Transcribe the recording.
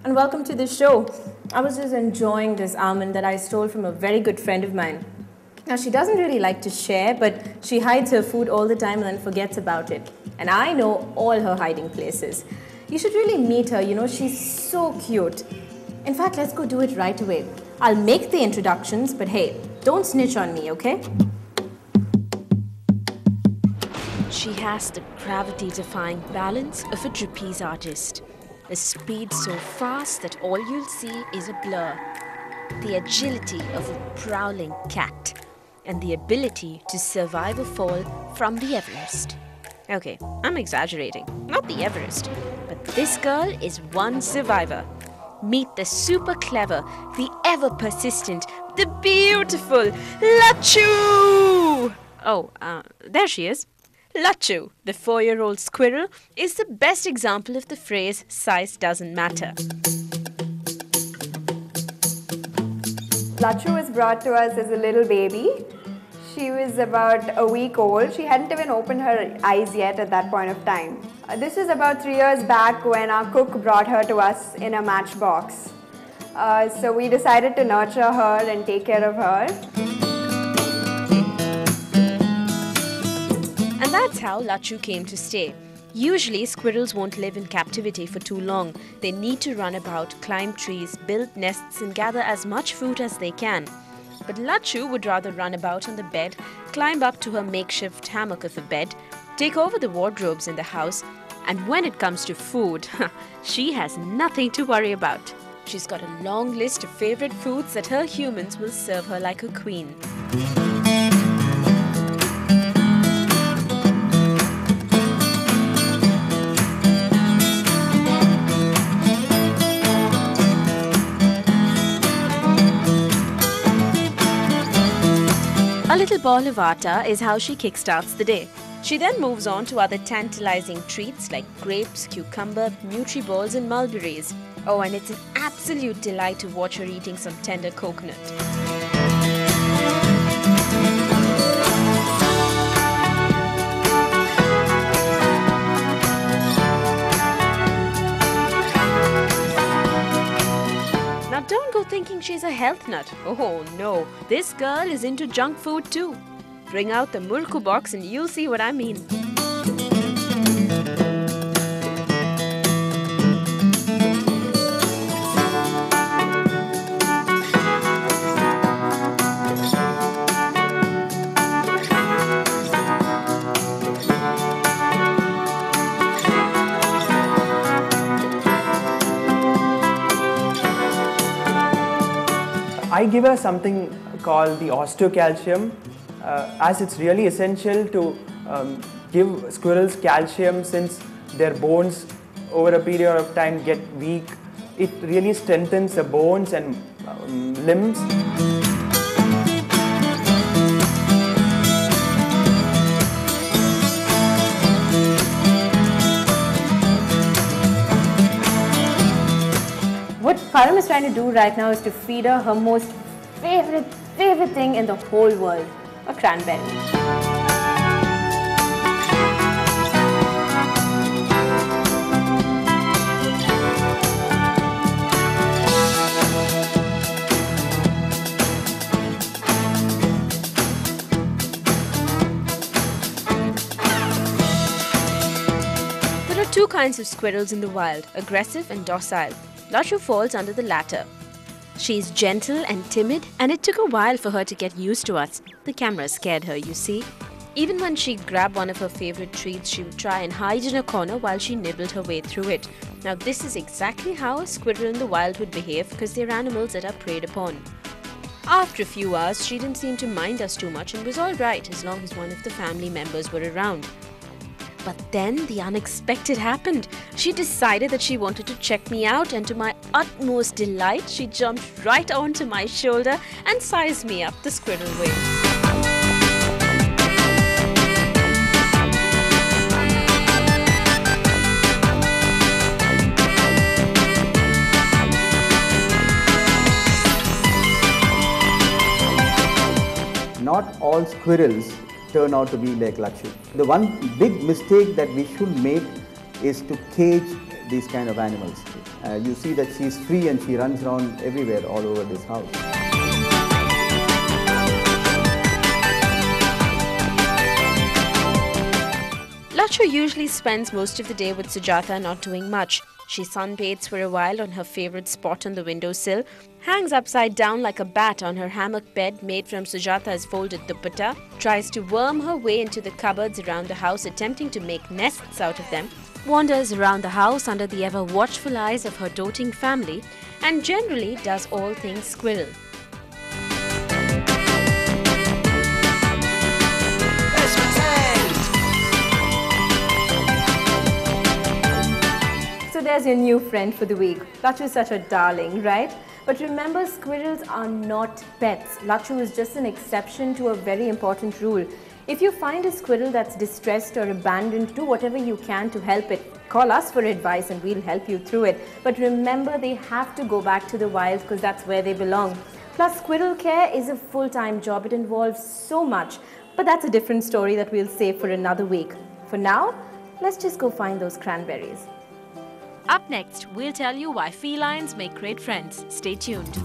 and welcome to the show. I was just enjoying this almond that I stole from a very good friend of mine. Now, she doesn't really like to share, but she hides her food all the time and then forgets about it. And I know all her hiding places. You should really meet her, you know, she's so cute. In fact, let's go do it right away. I'll make the introductions, but hey, don't snitch on me, okay? She has the gravity-defying balance of a trapeze artist. A speed so fast that all you'll see is a blur. The agility of a prowling cat. And the ability to survive a fall from the Everest. Okay, I'm exaggerating. Not the Everest. But this girl is one survivor. Meet the super clever, the ever persistent, the beautiful Lachu! Oh, there she is. Lachu, the 4-year-old squirrel, is the best example of the phrase size doesn't matter. Lachu was brought to us as a little baby. She was about a week old. She hadn't even opened her eyes yet at that point of time. This was about 3 years back when our cook brought her to us in a matchbox. So we decided to nurture her and take care of her. And that's how Lachu came to stay. Usually, squirrels won't live in captivity for too long. They need to run about, climb trees, build nests and gather as much food as they can. But Lachu would rather run about on the bed, climb up to her makeshift hammock of a bed, take over the wardrobes in the house, and when it comes to food, she has nothing to worry about. She's got a long list of favorite foods that her humans will serve her like a queen. A little ball of atta is how she kickstarts the day. She then moves on to other tantalizing treats like grapes, cucumber, Nutriballs and mulberries. Oh, and it's an absolute delight to watch her eating some tender coconut. Now don't go thinking she's a health nut. Oh no, this girl is into junk food too. Bring out the murku box and you'll see what I mean. I give her something called the osteocalcium, as it's really essential to give squirrels calcium since their bones over a period of time get weak. It really strengthens the bones and limbs. What Param is trying to do right now is to feed her her most favorite thing in the whole world, a cranberry. There are two kinds of squirrels in the wild, aggressive and docile. Lachu falls under the latter. She's gentle and timid, and it took a while for her to get used to us. The camera scared her, you see. Even when she'd grab one of her favorite treats, she would try and hide in a corner while she nibbled her way through it. Now this is exactly how a squirrel in the wild would behave because they're animals that are preyed upon. After a few hours, she didn't seem to mind us too much and was alright as long as one of the family members were around. But then the unexpected happened. She decided that she wanted to check me out, and to my utmost delight, she jumped right onto my shoulder and sized me up the squirrel way. Not all squirrels turn out to be like Lachu. The one big mistake that we should make is to cage these kind of animals. You see that she's free and she runs around everywhere all over this house. Lachu usually spends most of the day with Sujata not doing much. She sunbathes for a while on her favorite spot on the windowsill, hangs upside down like a bat on her hammock bed made from Sujata's folded dupatta, tries to worm her way into the cupboards around the house attempting to make nests out of them, wanders around the house under the ever-watchful eyes of her doting family, and generally does all things squirrel. So there's your new friend for the week. Lachu is such a darling, right? But remember, squirrels are not pets. Lachu is just an exception to a very important rule. If you find a squirrel that's distressed or abandoned, do whatever you can to help it. Call us for advice and we'll help you through it. But remember, they have to go back to the wild because that's where they belong. Plus, squirrel care is a full-time job. It involves so much. But that's a different story that we'll save for another week. For now, let's just go find those cranberries. Up next, we'll tell you why felines make great friends. Stay tuned.